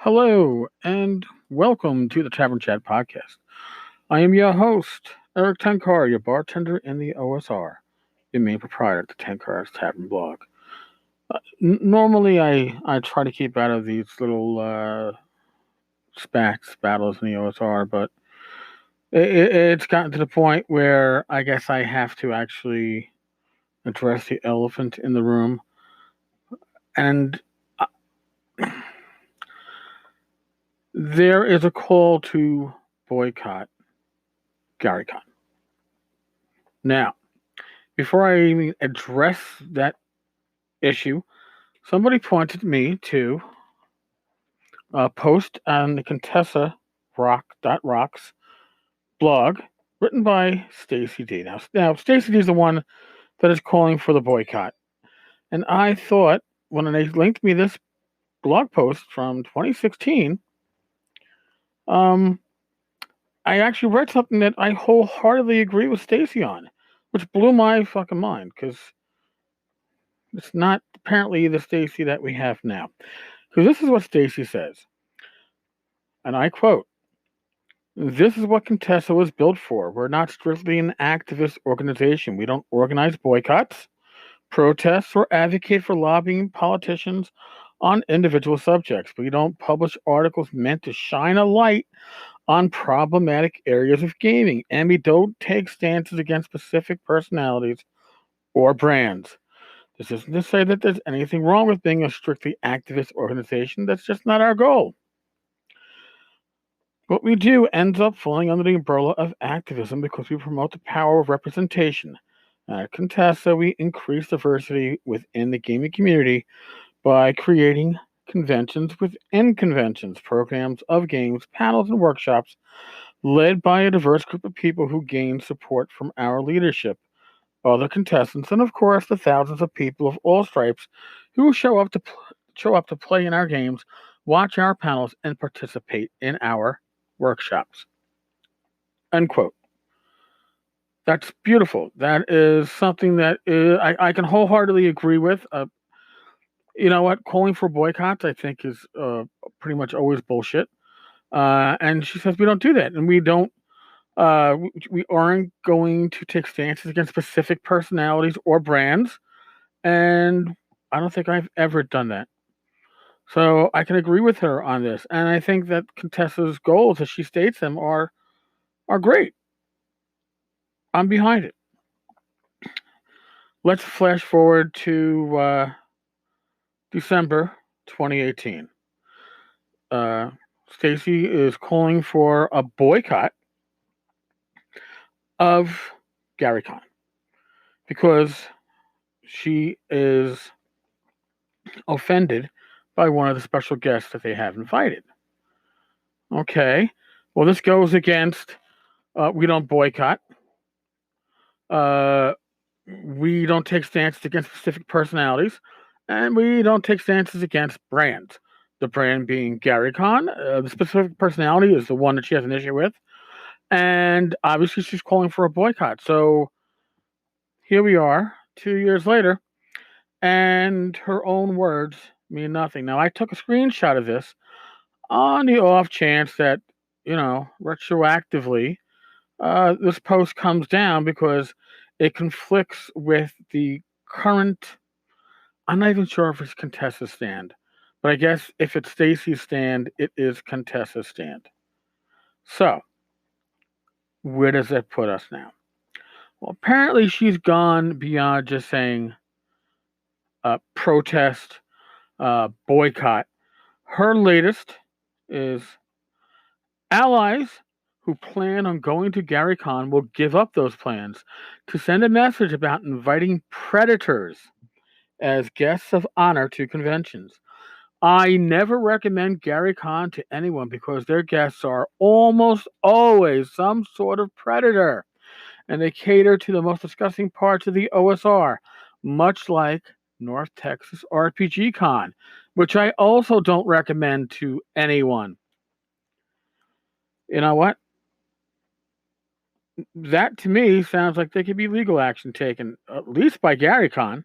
Hello, and welcome to the Tavern Chat podcast. I am your host, Eric Tenkar, your bartender in the OSR, the main proprietor of the Tenkar's Tavern blog. Normally, I try to keep out of these little spats, battles in the OSR, but it's gotten to the point where I guess I have to actually address the elephant in the room. And uh, there is a call to boycott Gary Con. Now, before I even address that issue, somebody pointed me to a post on the Contessa Rocks blog written by Stacy D. Now Stacy D is the one that is calling for the boycott. And I thought when they linked me this blog post from 2016, um, I actually read something that I wholeheartedly agree with Stacy on, which blew my fucking mind because it's not apparently the Stacy that we have now. Because this is what Stacy says, and I quote, "This is what Contessa was built for. We're not strictly an activist organization. We don't organize boycotts, protests, or advocate for lobbying politicians on individual subjects. We don't publish articles meant to shine a light on problematic areas of gaming, and we don't take stances against specific personalities or brands. This isn't to say that there's anything wrong with being a strictly activist organization. That's just not our goal. What we do ends up falling under the umbrella of activism because we promote the power of representation. At Contessa, we increase diversity within the gaming community by creating conventions within conventions, programs of games, panels, and workshops led by a diverse group of people who gain support from our leadership, other contestants, and of course the thousands of people of all stripes who show up to play in our games, watch our panels, and participate in our workshops." Unquote. That's beautiful. That is something that I can wholeheartedly agree with. You know what? Calling for boycotts, I think, is pretty much always bullshit. And she says we don't do that, and we don't. We aren't going to take stances against specific personalities or brands, and I don't think I've ever done that. So I can agree with her on this, and I think that Contessa's goals, as she states them, are great. I'm behind it. Let's flash forward to December 2018. Uh, Stacy is calling for a boycott of GaryCon because she is offended by one of the special guests that they have invited. Okay, well, this goes against we don't boycott. Uh, we don't take stances against specific personalities, and we don't take stances against brands. The brand being GaryCon, the specific personality is the one that she has an issue with, and obviously she's calling for a boycott. So here we are, 2 years later, and her own words mean nothing. Now I took a screenshot of this on the off chance that retroactively this post comes down because it conflicts with the current. I'm not even sure if it's Contessa's stand, but I guess if it's Stacy's stand, it is Contessa's stand. So, where does that put us now? Well, apparently she's gone beyond just saying protest, boycott. Her latest is allies who plan on going to GaryCon will give up those plans to send a message about inviting predators as guests of honor to conventions. I never recommend GaryCon to anyone because their guests are almost always some sort of predator, and they cater to the most disgusting parts of the OSR, much like North Texas RPG Con, which I also don't recommend to anyone. You know what? That to me sounds like there could be legal action taken, at least by GaryCon.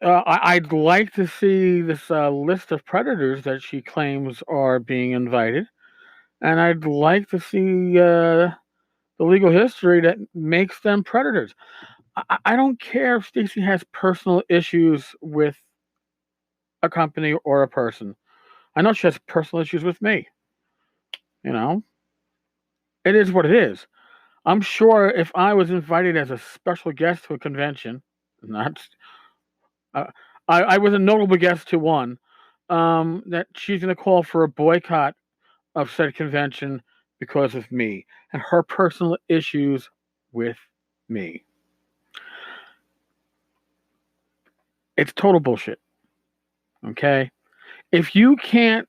I'd like to see this list of predators that she claims are being invited, and I'd like to see the legal history that makes them predators. I don't care if Stacey has personal issues with a company or a person. I know she has personal issues with me. You know, it is what it is. I'm sure if I was invited as a special guest to a convention, not uh, I was a notable guest to one, that she's going to call for a boycott of said convention because of me and her personal issues with me. It's total bullshit. Okay? If you can't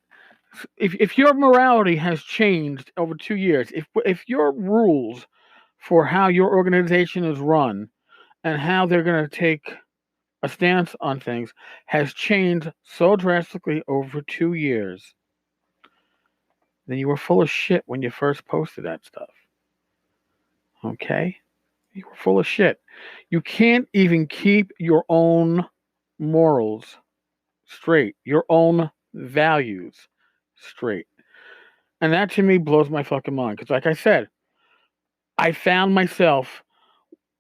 if your morality has changed over 2 years, if your rules for how your organization is run and how they're going to take a stance on things has changed so drastically over 2 years, then you were full of shit when you first posted that stuff. Okay? You were full of shit. You can't even keep your own morals straight, your own values straight. And that to me blows my fucking mind. Because, like I said, I found myself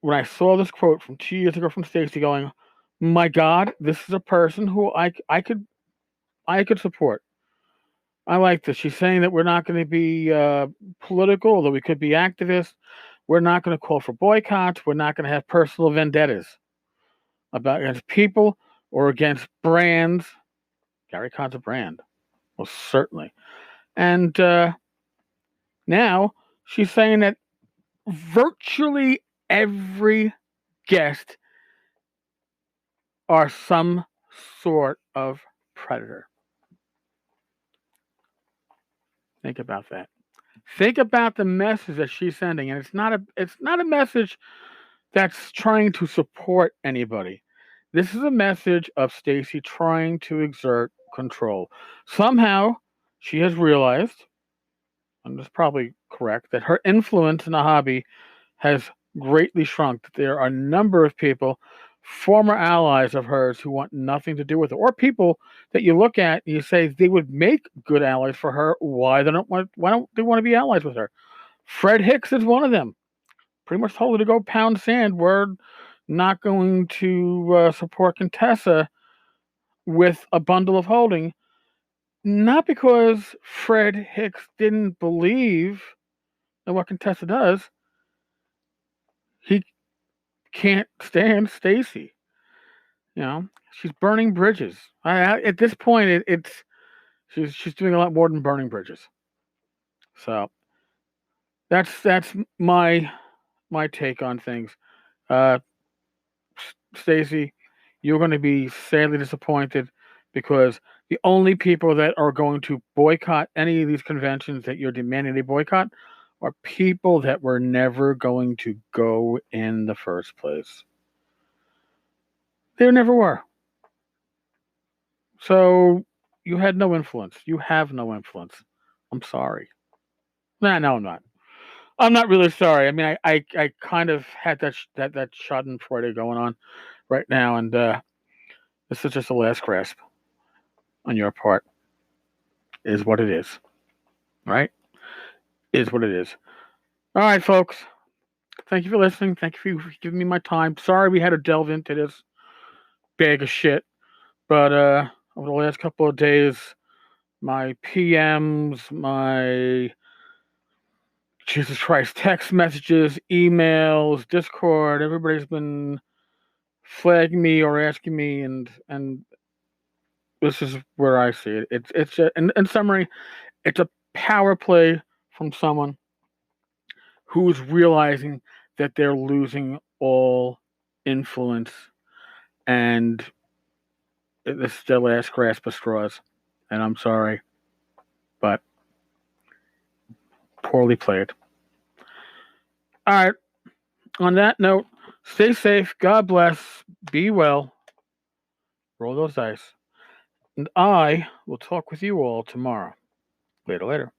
when I saw this quote from 2 years ago from Stacey going, my God, this is a person who I could support. I like this. She's saying that we're not going to be political, although we could be activists. We're not going to call for boycotts. We're not going to have personal vendettas against people or against brands. Gary Cohn's a brand, most certainly. And now she's saying that virtually every guest are some sort of predator. Think about that. Think about the message that she's sending, and it's not a message that's trying to support anybody. This is a message of Stacey trying to exert control. Somehow she has realized, and it's probably correct, that her influence in the hobby has greatly shrunk. That there are a number of people, former allies of hers, who want nothing to do with it, or people that you look at and you say they would make good allies for her. Why don't they want to be allies with her? Fred Hicks is one of them. Pretty much told her to go pound sand. We're not going to support Contessa with a bundle of holding. Not because Fred Hicks didn't believe in what Contessa does. He can't stand Stacey. You know, she's burning bridges. At this point, it's she's doing a lot more than burning bridges. So that's my take on things. Stacey, you're going to be sadly disappointed because the only people that are going to boycott any of these conventions that you're demanding they boycott are people that were never going to go in the first place. They never were. So you had no influence. You have no influence. I'm sorry. Nah, no, I'm not. I'm not really sorry. I mean, I kind of had that Schadenfreude going on right now, and this is just a last grasp on your part. Is what it is, right? Is what it is. All right, folks. Thank you for listening. Thank you for giving me my time. Sorry we had to delve into this bag of shit, but over the last couple of days, my PMs, my Jesus Christ, text messages, emails, Discord, everybody's been flagging me or asking me, and this is where I see it. It's in summary, it's a power play from someone who's realizing that they're losing all influence, and this is their last grasp of straws. And I'm sorry, but poorly played. All right. On that note, stay safe. God bless. Be well. Roll those dice. And I will talk with you all tomorrow. Later.